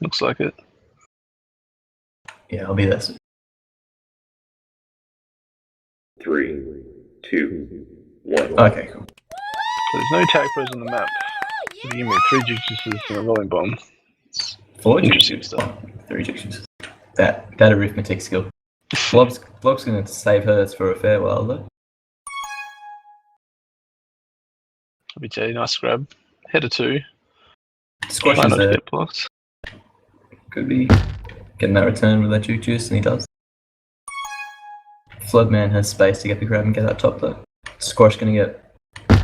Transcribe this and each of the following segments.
Looks like it. Yeah, I'll be there. 3, 2, 1. Okay, cool. So there's no tag pros on the map. So give me 3 juices and a rolling bomb. 4 Interesting juices. stuff. 3 juices. That arithmetic skill. Blob's going to save hers for a fair while though. BJ, nice grab. Header 2. Squash Try is not to there. get blocked. Could be getting that return with that juice, and he does. Floodman has space to get the grab and get that top though. Squash going to get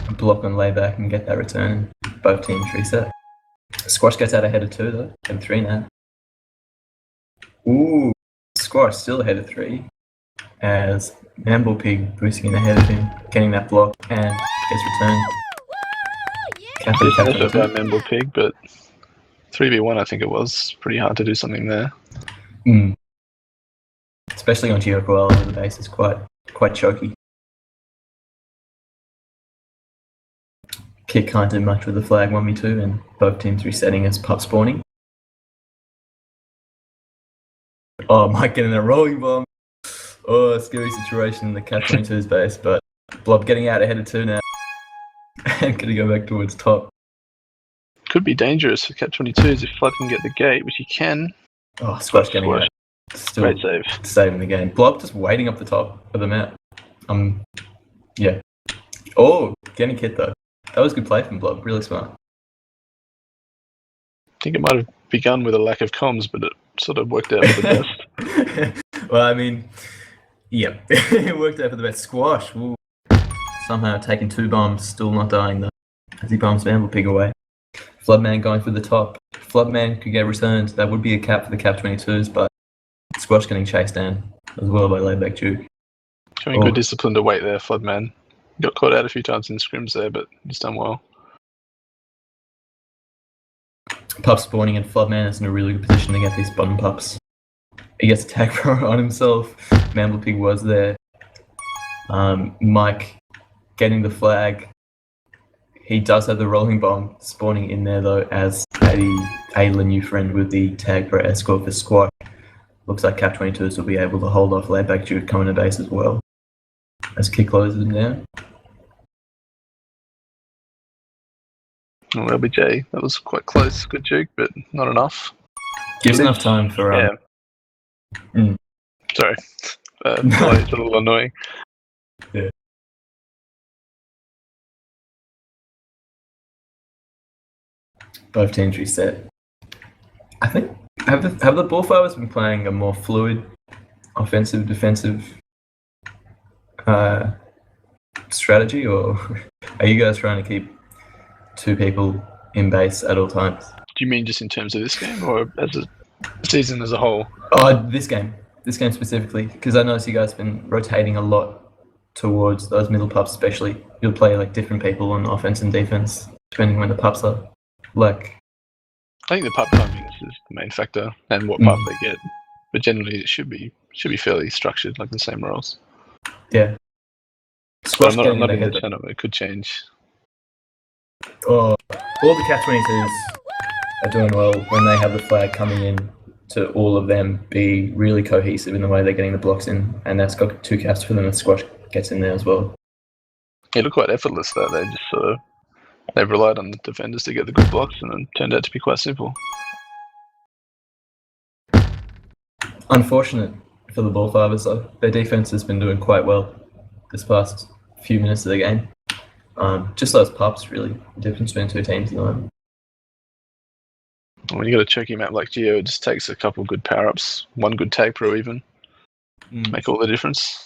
a block on layback and get that return. Both teams reset. Squash gets out ahead of 2 though, and 3 now. Ooh, Squash still ahead of 3. As Mamble Pig boosting in ahead of him, getting that block and gets returned. Decent effort by Mamble Pig, but 3v1 I think it was. Pretty hard to do something there. Especially on Geo Koala, where the base is quite choky. Kick can't do much with the flag 1v2 and both teams resetting as pup spawning. Oh, Mike getting a rolling bomb. Oh, scary situation in the Cat 22's base, but Blob getting out ahead of 2 now. And gonna go back towards top. Could be dangerous for Cat 22's if Flood can get the gate, which he can. Oh, Squash getting out. Still great save. Saving the game. Blob just waiting up the top of the map. Yeah. Oh, getting hit though. That was good play from Blob. Really smart. I think it might have begun with a lack of comms, but it sort of worked out for the best. Well, I mean, yeah, it worked out for the best. Squash. Ooh. Somehow taking 2 bombs, still not dying though, as he bombs Mamble Pig away. Floodman going for the top. Floodman could get returned. That would be a cap for the Cap 22's, but Squash getting chased down as well by Layback Duke. Showing good discipline to wait there, Floodman. Got caught out a few times in scrims there, but he's done well. Pup spawning and Floodman is in a really good position to get these bottom pups. He gets a tag pro on himself. Mamble Pig was there. Mike getting the flag. He does have the rolling bomb spawning in there though, as Ayla new friend with the tag pro escort for Squash. Looks like Cap 22's will be able to hold off Layback Duke coming to base as well. As Kick closes him down. Well, LBJ, that was quite close. Good juke, but not enough. Gives enough time for Sorry. It's a little annoying. Yeah. Both teams reset. I think have the Ballfathers been playing a more fluid, offensive, defensive strategy, or are you guys trying to keep 2 people in base at all times? Do you mean just in terms of this game, or as a season as a whole? Oh, this game specifically, because I noticed you guys have been rotating a lot towards those middle pups, especially. You'll play like different people on offense and defense depending when the pups are. Like, I think the pup timing is the main factor, and what pup they get. But generally, it should be fairly structured, like the same roles. Yeah. But I'm not in the channel. It could change. Oh, all the Cat 22's are doing well when they have the flag coming in to all of them be really cohesive in the way they're getting the blocks in, and that's got 2 caps for them, and Squash gets in there as well. It looked quite effortless though. They just sort of they've relied on the defenders to get the good blocks, and it turned out to be quite simple. Unfortunate for the Ballfathers though. Their defense has been doing quite well this past few minutes of the game. Just those pups, really. The difference between 2 teams at the moment. When you got a choky map like Geo, it just takes a couple good power-ups, 1 good tag pro even, to make all the difference.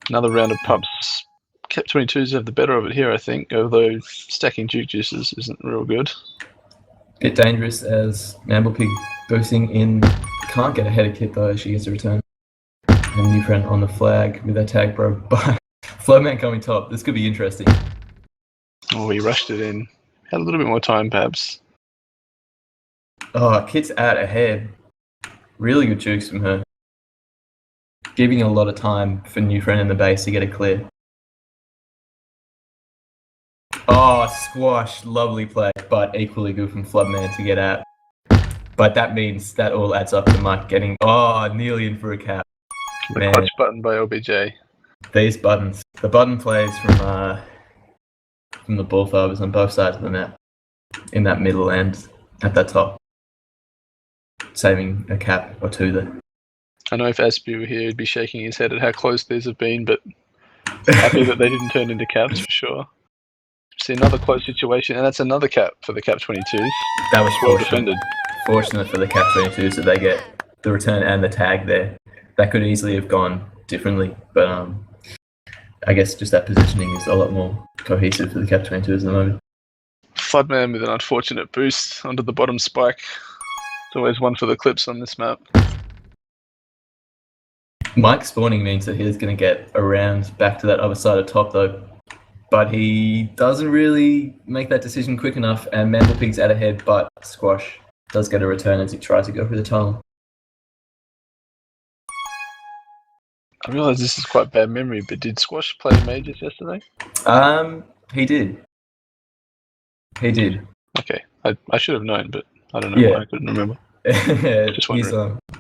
Another round of pups. Cap 22's have the better of it here, I think, although stacking Duke Juices isn't real good. Bit dangerous as Mamble Pig boosting in. Can't get ahead of Kit though, she gets a return. And new friend on the flag with that tag pro. But Flowman coming top. This could be interesting. Oh, he rushed it in. Had a little bit more time, perhaps. Oh, Kit's out ahead. Really good jukes from her. Giving a lot of time for new friend in the base to get it clear. Oh, Squash. Lovely play, but equally good from Floodman to get out. But that means that all adds up to Mike getting nearly in for a cap. The Man. clutch button by LBJ. These buttons, the button plays from the Ballfathers on both sides of the map, in that middle and at that top, saving a cap or two there. I know if Aspie were here, he'd be shaking his head at how close these have been, but happy that they didn't turn into caps for sure. See another close situation, and that's another cap for the cap 22s. That was well fortunate. defended. Fortunate for the cap 22s that they get the return and the tag there. That could easily have gone differently, but I guess just that positioning is a lot more cohesive for the cap 22s at the moment. Floodman with an unfortunate boost onto the bottom spike. It's always one for the clips on this map. Mike spawning means that he's going to get around back to that other side of top though, but he doesn't really make that decision quick enough, and Mandelpig's out ahead, but Squash does get a return as he tries to go through the tunnel. I realise this is quite bad memory, but did Squash play majors yesterday? He did. He did. Okay, I should have known, but I don't know why I couldn't remember.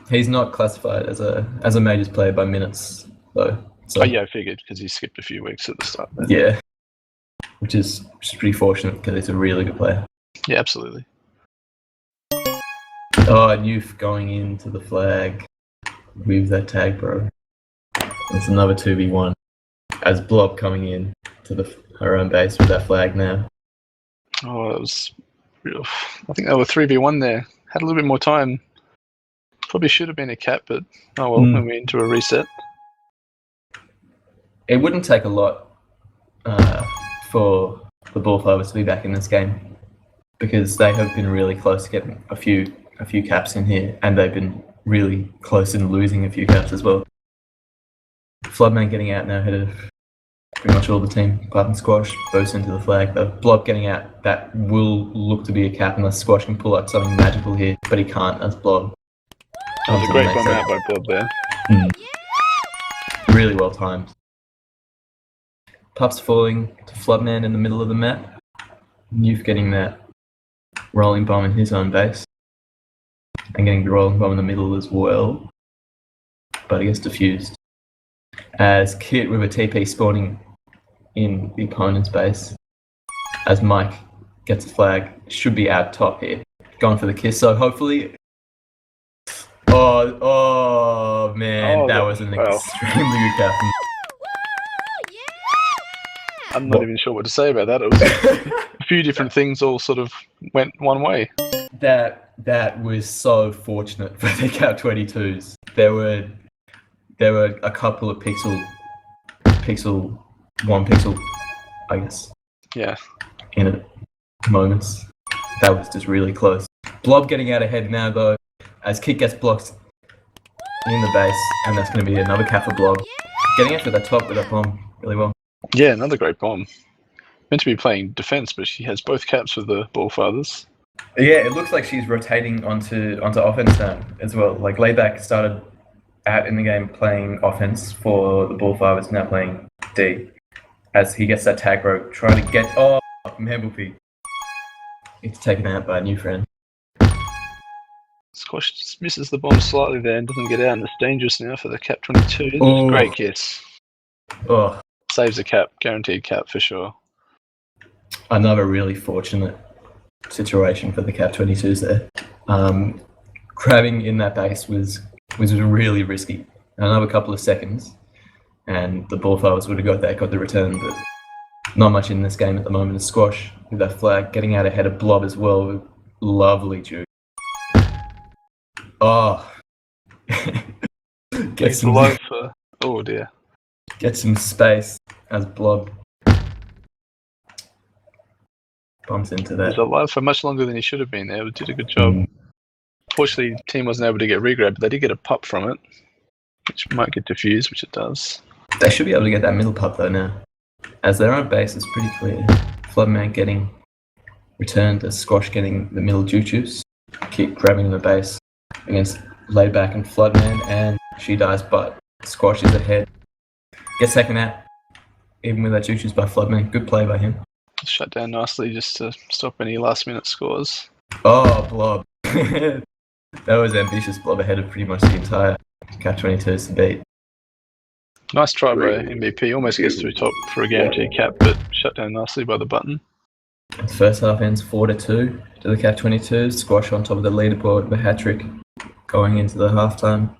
He's not classified as a majors player by minutes though. So, oh yeah, I figured because he skipped a few weeks at the start. There. Yeah, which is pretty fortunate because he's a really good player. Yeah, absolutely. Oh, Newf going into the flag with that tag, bro. It's another 2v1 as Blob coming in to her own base with that flag now. Oh, that was real. I think they were 3v1 there. Had a little bit more time. Probably should have been a cap, but oh well, when we're into a reset. It wouldn't take a lot for the Ballfathers to be back in this game, because they have been really close to getting a few caps in here, and they've been really close in losing a few caps as well. Floodman getting out now ahead of pretty much all the team, apart from Squash, both into the flag. The Blob getting out, that will look to be a cap unless Squash can pull out something magical here, but he can't as Blob. That was a great bomb out by Blob there. Really well timed. Pups falling to Floodman in the middle of the map. Newf getting that rolling bomb in his own base. And getting the rolling bomb in the middle as well. But it gets diffused. As Kit with a TP spawning in the opponent's base. As Mike gets a flag, should be out top here. Going for the kiss, so hopefully... Oh man, that was an extremely good captain. I'm not even sure what to say about that. It was a few different things all sort of went one way. That was so fortunate for the cap 22s. There were a couple of one pixel, I guess. Yeah. In it, moments. That was just really close. Blob getting out ahead now though, as Kit gets blocked in the base, and that's going to be another cap for Blob. Getting after that top with that bomb really well. Yeah, another great bomb. Meant to be playing defense, but she has both caps for the Ballfathers. Yeah, it looks like she's rotating onto offense now as well. Like Layback started out in the game playing offense for the Ballfathers, now playing D. As he gets that tag rope, trying to get Membleby. It's taken out by a new friend. Squash just misses the bomb slightly there and doesn't get out, and it's dangerous now for the cap 22. Great kiss. Oh. Saves a cap, guaranteed cap for sure. Another really fortunate situation for the cap 22s there. Grabbing in that base was really risky. Another couple of seconds, and the Ballfathers would have got the return, but not much in this game at the moment. Is Squash with that flag, getting out ahead of Blob as well with lovely juke. Oh. Get some life for... Oh dear. Get some space as Blob bumps into that. He's alive for much longer than he should have been there. Did a good job. Fortunately, the team wasn't able to get regrabbed, but they did get a pup from it, which might get diffused, which it does. They should be able to get that middle pup though now, as their own base is pretty clear. Floodman getting returned as Squash getting the middle juice. Keep grabbing the base against Layback and Floodman, and she dies, but Squash is ahead. Gets taken out, even with that juice by Floodman. Good play by him. Shut down nicely just to stop any last minute scores. Oh, Blob. That was ambitious. Blob ahead of pretty much the entire Cat 22's to beat. Nice try by MVP. Almost gets through top for a guaranteed cap, but shut down nicely by the button. The first half ends 4-2 to the Cat 22's. Squash on top of the leaderboard with a hat trick going into the halftime.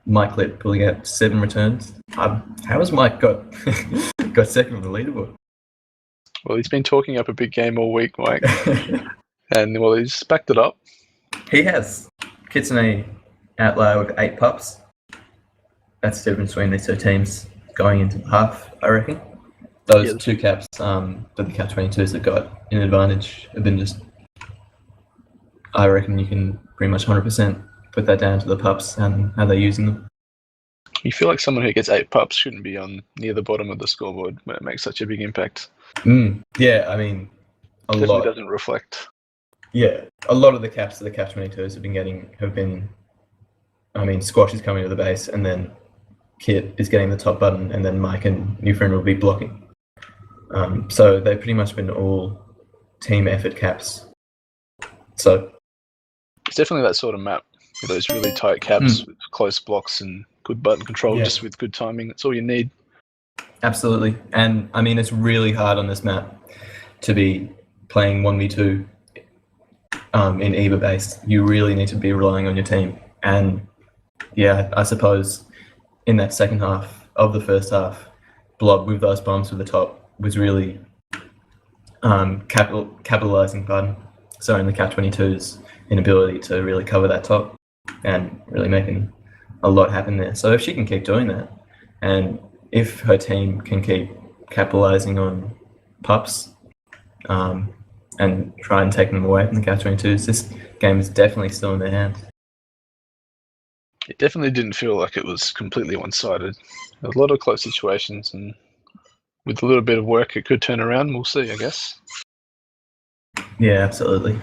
Mike Litt pulling out 7 returns. How has Mike got second on the leaderboard? Well, he's been talking up a big game all week, Mike. And, well, he's backed it up. He has. Kitsune outlier with 8 pups. That's the difference between these two teams going into the half, I reckon. Those 2 caps that the Cat 22's have got an advantage have been just... I reckon you can pretty much 100% put that down to the pups and how they're using them. You feel like someone who gets 8 pups shouldn't be on near the bottom of the scoreboard when it makes such a big impact. Yeah, I mean, Definitely doesn't reflect. Yeah, a lot of the caps that the Cat 22's have been. I mean, Squash is coming to the base, and then Kit is getting the top button, and then Mike and New Friend will be blocking. So they've pretty much been all team effort caps. So it's definitely that sort of map with those really tight caps with close blocks and good button control, just with good timing. That's all you need. Absolutely, and I mean it's really hard on this map to be playing 1v2 in EVA based. You really need to be relying on your team, and yeah, I suppose in that second half of the first half, Blob with those bombs to the top was really capitalizing in the Cat 22's inability to really cover that top and really making a lot happen there. So if she can keep doing that, and if her team can keep capitalizing on pups and try and take them away from the Cat 22's, this game is definitely still in their hands. It definitely didn't feel like it was completely one-sided. A lot of close situations, and with a little bit of work, it could turn around. We'll see, I guess. Yeah, absolutely.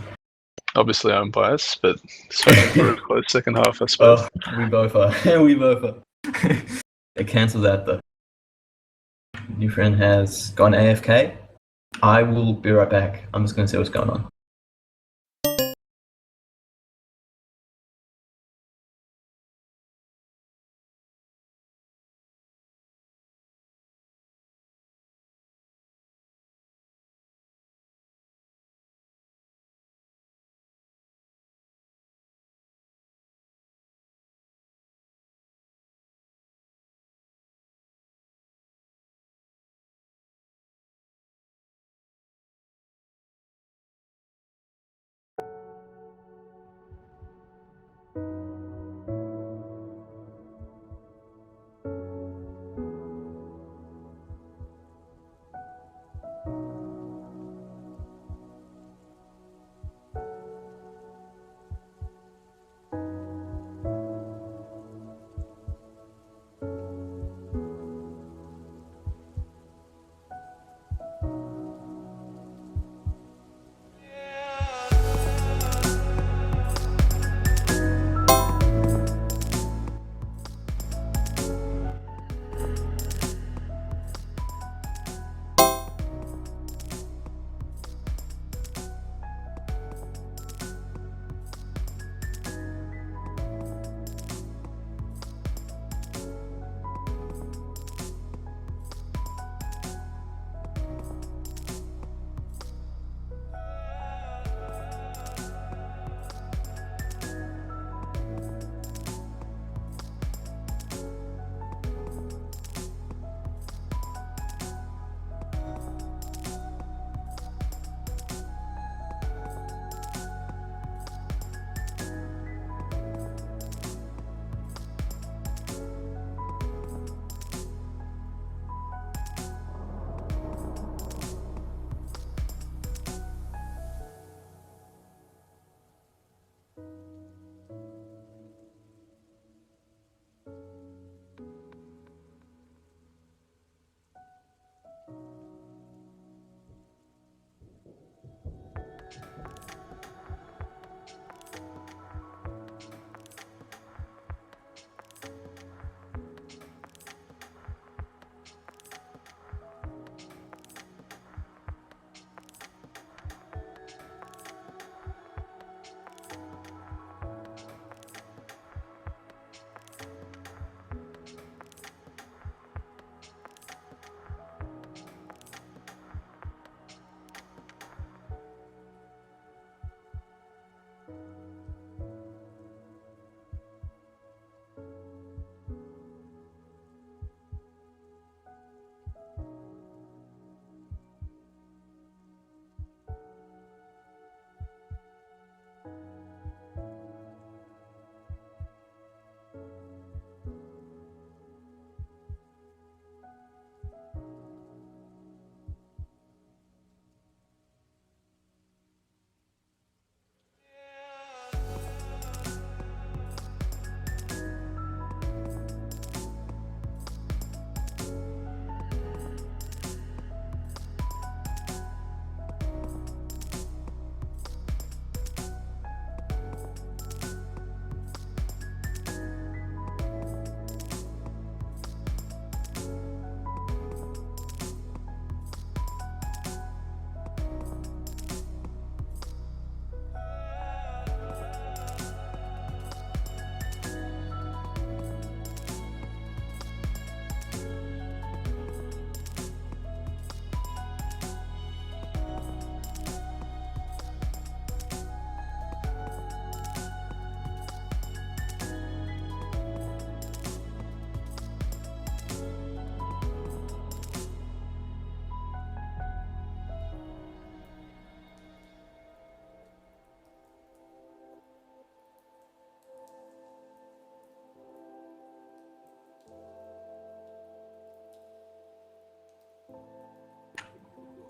Obviously, I'm biased, but for a close second half, I suppose. We both are. We both are. It cancels out though. New Friend has gone AFK. I will be right back. I'm just going to see what's going on.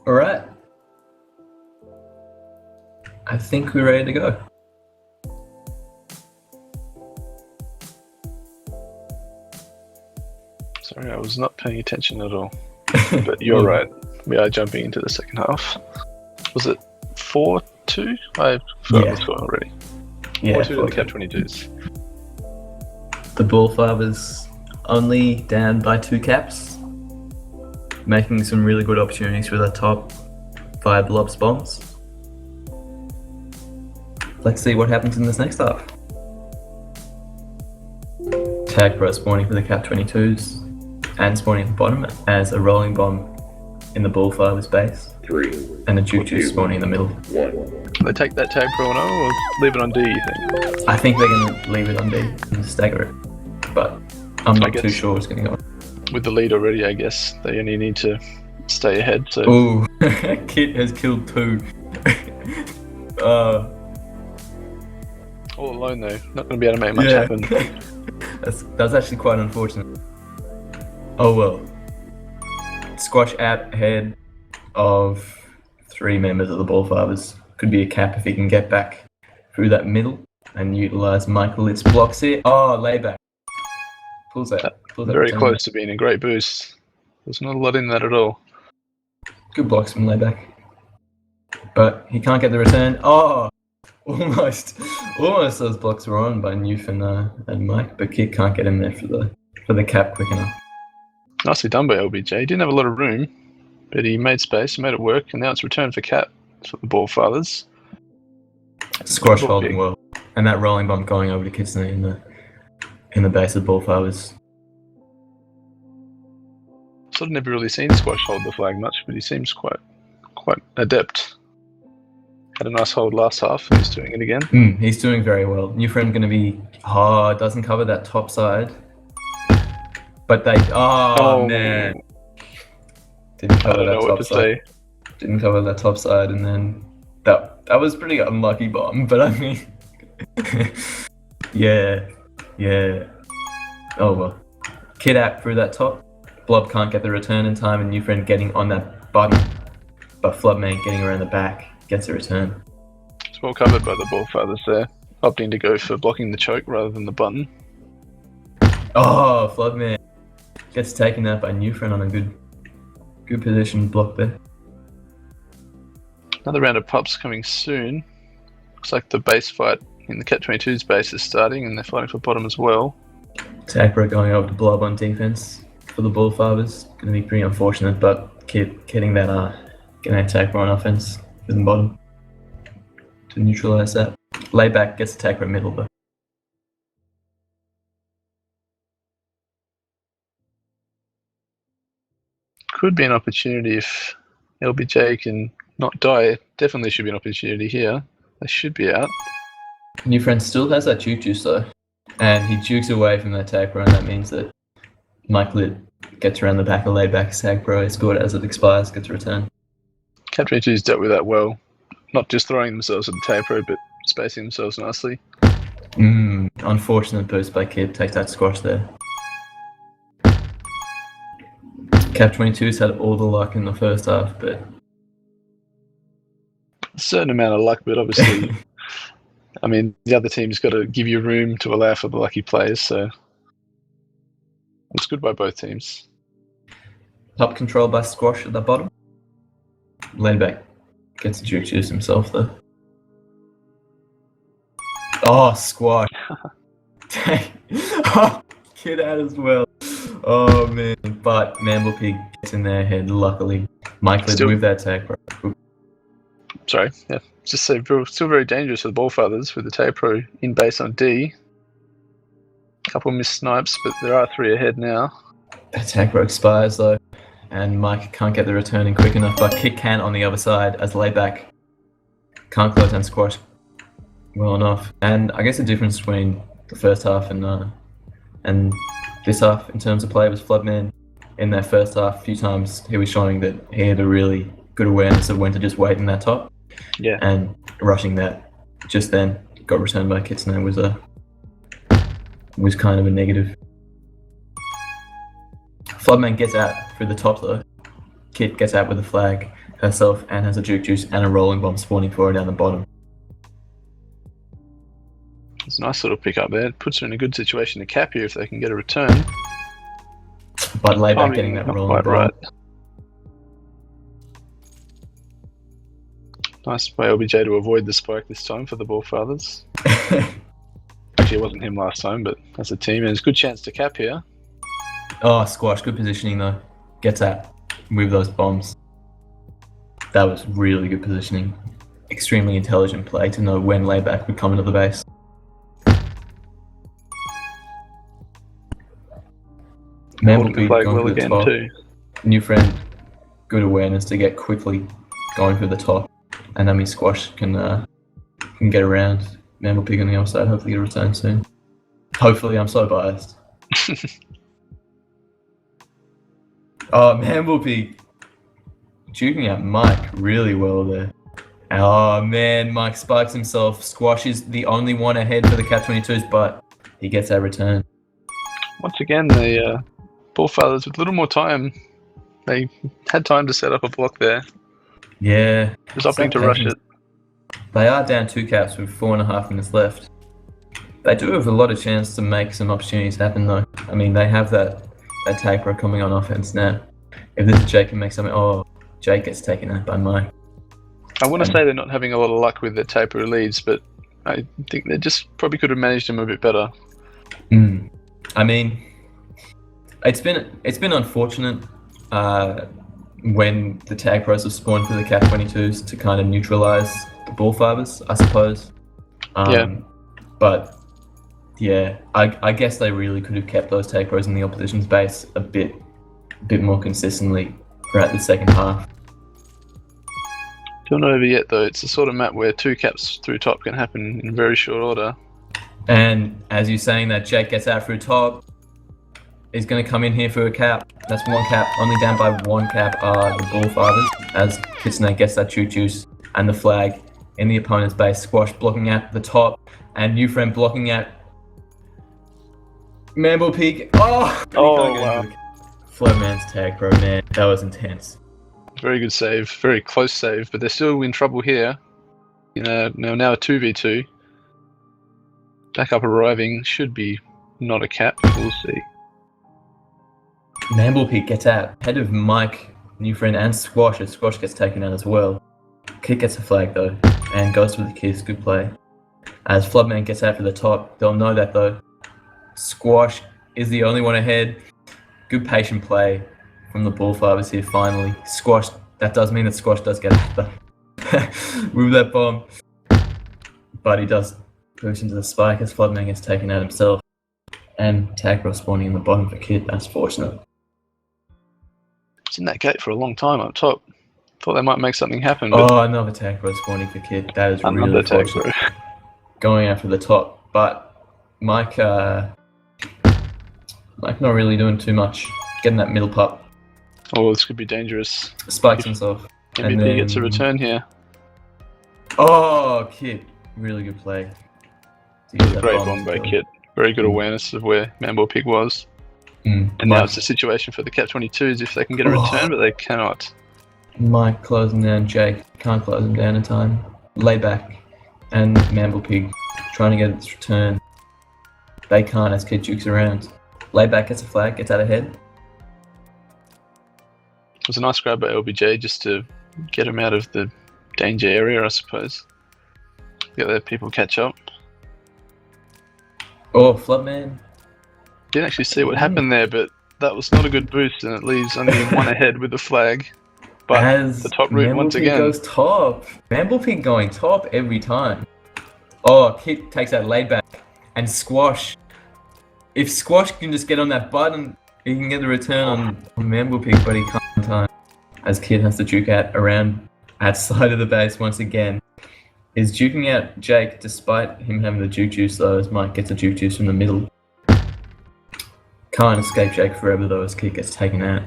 Alright. I think we're ready to go. Sorry, I was not paying attention at all. But you're right. We are jumping into the second half. Was it 4-2? I forgot what's going on already. 4-2 to the Cap 22's. The Ballfathers only down by 2 caps, making some really good opportunities for the top 5 lobs bombs. Let's see what happens in this next half. Tag Pro spawning for the Cap 22's and spawning at the bottom as a rolling bomb in the Ballfathers base. 3. And a Choo-Choo spawning in the middle. 1. They take that tag pro and or leave it on D, you think? I think they're going to leave it on D and stagger it, but I'm not too sure what's going to go on. With the lead already, I guess they only need to stay ahead. So. Ooh, Kit has killed 2. All alone though, not going to be able to make much happen. That's actually quite unfortunate. Oh well. Squash out ahead of 3 members of the Ballfathers. Could be a cap if he can get back through that middle and utilise Michael its blocks here. Oh, layback. Pulls that. Very close to being a great boost. There's not a lot in that at all. Good blocks from layback. But he can't get the return. Oh! Almost those blocks were on by Newf and Mike, but Kit can't get in there for the cap quick enough. Nicely done by LBJ. He didn't have a lot of room, but he made space, made it work, and now it's returned for cap for the Ballfathers. Squash holding well, and that rolling bomb going over to Kitsune in the base of the Ballfathers. Sort of never really seen Squash hold the flag much, but he seems quite adept. Had a nice hold last half, and he's doing it again. He's doing very well. New friend going to be doesn't cover that top side, but they man didn't cover that top side. Didn't cover that top side, and then that was pretty unlucky bomb. But I mean, yeah. Oh well. Kid out through that top. Blob can't get the return in time, and New friend getting on that button, but Flubman getting around the back gets a return. It's well covered by the Ballfathers there, opting to go for blocking the choke rather than the button. Oh, Flubman gets taken out by New friend on a good position block there. Another round of pups coming soon. Looks like the base fight in the Cat 22's base is starting, and they're fighting for bottom as well. Takra going over to Blob on defense for the Ballfathers. Going to be pretty unfortunate, but getting that Takra on offense for the bottom to neutralize that. Layback gets Takra middle though. Could be an opportunity if LBJ can not die. Definitely should be an opportunity here. They should be out. New friend still has that Choo-Choo though, and he jukes away from that tag pro, and that means that Mike Lit gets around the back of layback's tag pro. He scored as it expires, gets a return. Cat 22's dealt with that well. Not just throwing themselves at the tag pro, but spacing themselves nicely. Unfortunate boost by Kid, takes that squash there. Cap 22's had all the luck in the first half, but a certain amount of luck, but obviously, I mean, the other team's got to give you room to allow for the lucky players, so it's good by both teams. Top control by Squash at the bottom. Layback gets Choo-Choo's himself though. Oh, Squash. Oh, Kid out as well. Oh man, but Mamble Pig gets in their head, luckily. Mike Lid with that tag pro. Sorry, yeah. Just say still very dangerous for the Ballfathers with the tag pro in base on D. Couple missed snipes, but there are 3 ahead now. That tag pro expires though, and Mike can't get the return in quick enough, but Kick can on the other side as layback. Can't close and Squash well enough. And I guess the difference between the first half and this half in terms of play was Floodman. In that first half, a few times he was showing that he had a really good awareness of when to just wait in that top. Yeah. And rushing that just then got returned by Kitsune was kind of a negative. Floodman gets out through the top though. Kit gets out with a flag. herself and has a juke juice and a rolling bomb spawning for her down the bottom. It's a nice little pick up there. It puts her in a good situation to cap here if they can get a return. But Layback Timing getting that not rolling quite bomb. right. Nice by LBJ to avoid the spike this time for the Ballfathers. Actually, it wasn't him last time, but as a team, there's a good chance to cap here. Oh, Squash, good positioning though. Gets that with those bombs. That was really good positioning. Extremely intelligent play to know when Layback would come into the base. Holding the Mamblebee flag going well for the again top. too. New friend, good awareness to get quickly going for the top. And that means Squash can get around. Mamblebee on the other side, hopefully get a return soon. Hopefully, I'm so biased. Oh, Mamblebee juking out Mike really well there. Oh man, Mike spikes himself. Squash is the only one ahead for the Cat 22's, but he gets that return. Once again, the Ballfathers with a little more time. They had time to set up a block there. Yeah. Just opting to rush it. They are down 2 caps with 4.5 minutes left. They do have a lot of chance to make some opportunities happen though. I mean, they have that taper coming on offense now. If this is Jake can make something, oh, Jake gets taken out by Mike. I want to say they're not having a lot of luck with their taper leads, but I think they just probably could have managed them a bit better. I mean, it's been unfortunate when the tag pros have spawned for the Cat 22's to kind of neutralize the Ballfathers, I suppose. But yeah, I guess they really could have kept those tag pros in the opposition's base a bit more consistently throughout the second half. Still not over yet though. It's the sort of map where 2 caps through top can happen in very short order. And as you're saying that Jake gets out through top, he's going to come in here for a cap. That's 1 cap. Only down by 1 cap are the Ballfathers as Kitsune gets that juke juice and the flag in the opponent's base. Squash blocking at the top and New Friend blocking at Mamblebee. Oh wow. Floatman's tag, bro, man. That was intense. Very good save. Very close save, but they're still in trouble here. You know, now a 2v2. Backup arriving. Should be not a cap. We'll see. Mamblebee gets out. Head of Mike, New Friend, and Squash as Squash gets taken out as well. Kit gets a flag though, and goes for the kiss. Good play. As Floodman gets out for the top, they'll know that though. Squash is the only one ahead. Good patient play from the Ballfathers here finally. Squash, that does mean that Squash does get out with that bomb. But he does push into the spike as Floodman gets taken out himself. And Tagro spawning in the bottom for Kid, that's fortunate. It's in that gate for a long time up top. Thought they might make something happen. Oh, another Tagro spawning for Kid. That is really fortunate. Going out for the top. But Mike not really doing too much. Getting that middle pup. Oh, this could be dangerous. Spikes himself. MVP and then gets a return here. Oh, Kid. Really good play. Great bomb by Kid. Very good awareness of where Mamblebee was. And now it's a situation for the Cat 22's if they can get a return, but they cannot. Mike closing down Jake. Can't close him down in time. Layback and Mamblebee trying to get its return. They can't as Kid jukes around. Layback gets a flag, gets out ahead. It was a nice grab by LBJ just to get him out of the danger area, I suppose. Get there, people catch up. Oh, Floodman. Didn't actually see what happened there, but that was not a good boost, and it leaves only 1 ahead with the flag. But as the top route once again. Goes top. Mamblebee going top every time. Oh, Kit takes that laid back. And Squash. If Squash can just get on that button, he can get the return on Mamblebee, but he can't in time. As Kid has to juke out around outside of the base once again. Is juking out Jake despite him having the juke juice though, as Mike gets a juke juice from the middle. Can't escape Jake forever though as Kid gets taken out.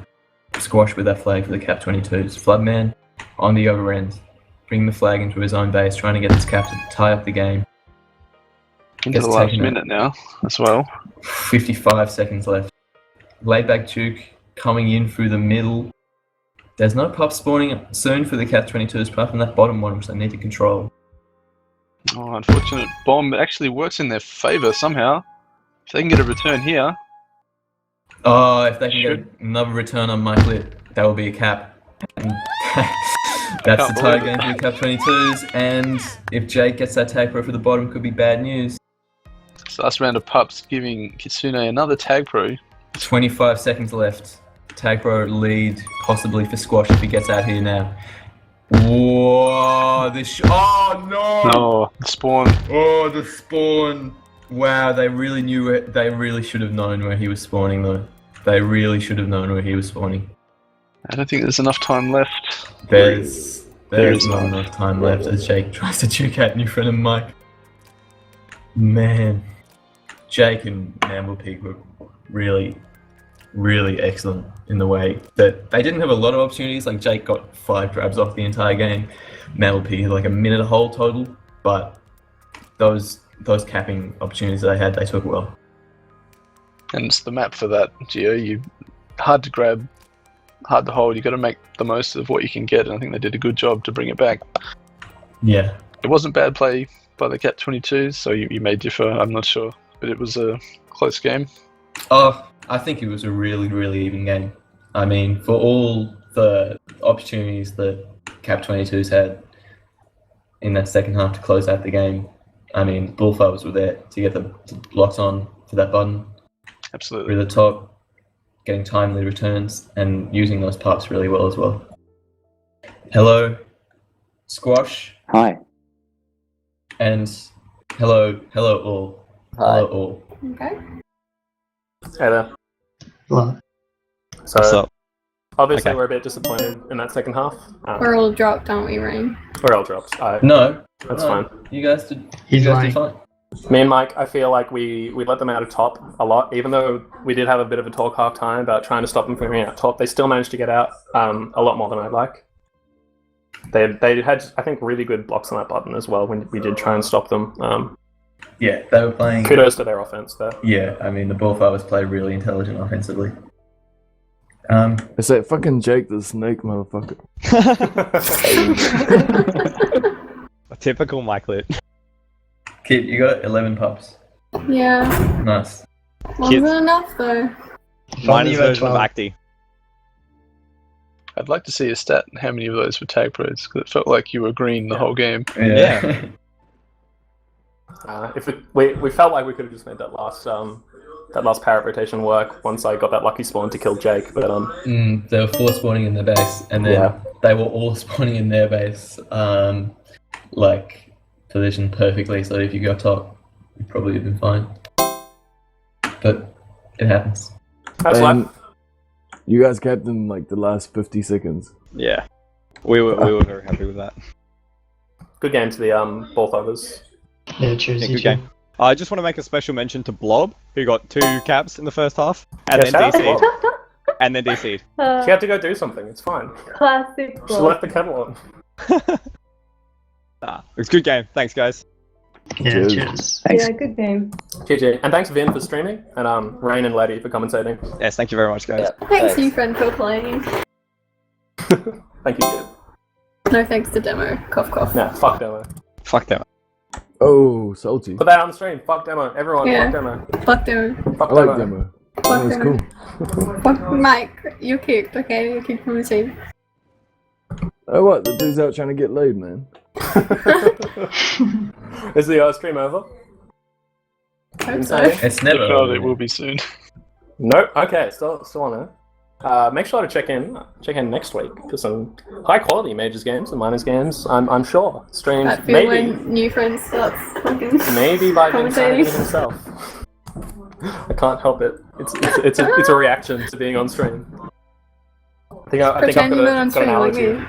Squash with that flag for the Cap 22's. Floodman on the over end, bringing the flag into his own base, trying to get this cap to tie up the game. Into the last minute now as well. 55 seconds left. Laid back juke coming in through the middle. There's no pup spawning soon for the Cat 22s apart from that bottom one, which they need to control. Oh, unfortunate bomb actually works in their favour somehow. If they can get a return here. Oh, if they can get another return on Michael, that will be a cap. And that's the tie game for the Cap 22s, and if Jake gets that tag pro for the bottom, could be bad news. So last round of pups giving Kitsune another tag pro. 25 seconds left. Tag pro lead, possibly for Squash if he gets out here now. Whoa, oh no! No, the spawn. Oh, the spawn. Wow, they really knew it. They really should have known where he was spawning, though. They really should have known where he was spawning. I don't think there's enough time left. There's not enough time left as Jake tries to juke out in front of Mike. Man, Jake and Mamblepig were really, really excellent in the way that they didn't have a lot of opportunities. Like Jake got 5 grabs off the entire game. Mamblepig had like a minute a hole total, but those capping opportunities that they had, they took well. And it's the map for that, Geo. Hard to grab, hard to hold. You got to make the most of what you can get, and I think they did a good job to bring it back. Yeah. It wasn't bad play by the Cat 22s, so you may differ, I'm not sure. But it was a close game. Oh, I think it was a really, really even game. I mean, for all the opportunities that Cap 22s had in that second half to close out the game, I mean, Ballfathers were there to get the blocks on for that button. Absolutely. Through the top, getting timely returns, and using those parts really well as well. Hello, Squash. Hi. And hello all. Hi. Hello all. Okay. Hey there. Hello. So, What's up? obviously Okay. we're a bit disappointed in that second half. We're all dropped, aren't we, Rain? We're all dropped. No, That's no, fine. You guys did. He's you guys did lying. fine. Me and Mike, I feel like we let them out of top a lot, even though we did have a bit of a talk half time about trying to stop them from getting out top. They still managed to get out a lot more than I'd like. They had, I think, really good blocks on that button as well when we did try and stop them. Yeah, they were playing. Kudos to their offense there. Yeah, I mean the Ballfathers play really intelligent offensively. It's that fucking Jake the Snake motherfucker. A typical Michael. Kid, you got 11 pups. Yeah. Nice. Wasn't enough, though. Minus you had version of 12. Acti. I'd like to see a stat on how many of those were tag pros, because it felt like you were green the whole game. Yeah. We felt like we could have just made that last parrot rotation work once I got that lucky spawn to kill Jake, but They were 4 spawning in their base, and then they were all spawning in their base, like positioned perfectly. So if you got top, you'd probably have been fine. But it happens. that's And life. you guys kept in like the last 50 seconds. Yeah. We were very happy with that. Good game to the Ballfathers. Yeah, cheers. Yeah, you good too. game. I just want to make a special mention to Blob, who got 2 caps in the first half, and Yeah, then shout out to DC'd. Blob. And then DC'd. She had to go do something. It's fine. Classic She Blob. left the kettle on. It was a good game. Thanks, guys. Yeah, Cheers. cheers. Yeah, good game. GG. And thanks Vin for streaming, and Rain and Letty for commentating. Yes, thank you very much, guys. Thanks, you friend, for playing. Thank you, kid. No thanks to demo. Cough, cough. Yeah, fuck demo. Fuck them. Oh, salty. Put that on the stream. Fuck demo. Everyone, Yeah. fuck demo. Fuck demo. Fuck I like demo. Fuck That demo. was cool. Fuck Mike. You're kicked, okay? You're kicked from the team. Oh, what? The dude's out trying to get laid, man. Is the stream over? Hope so. It's never. If not, over. it will be soon. Nope. Okay, still on there. Make sure to check in next week for some high quality majors games and minors games. I'm sure streams That feel maybe when new friends starts fucking maybe by Vin commentating. himself. I can't help it. It's a reaction to being on stream. I think I've Pretend you're not on got an stream like allergy. me.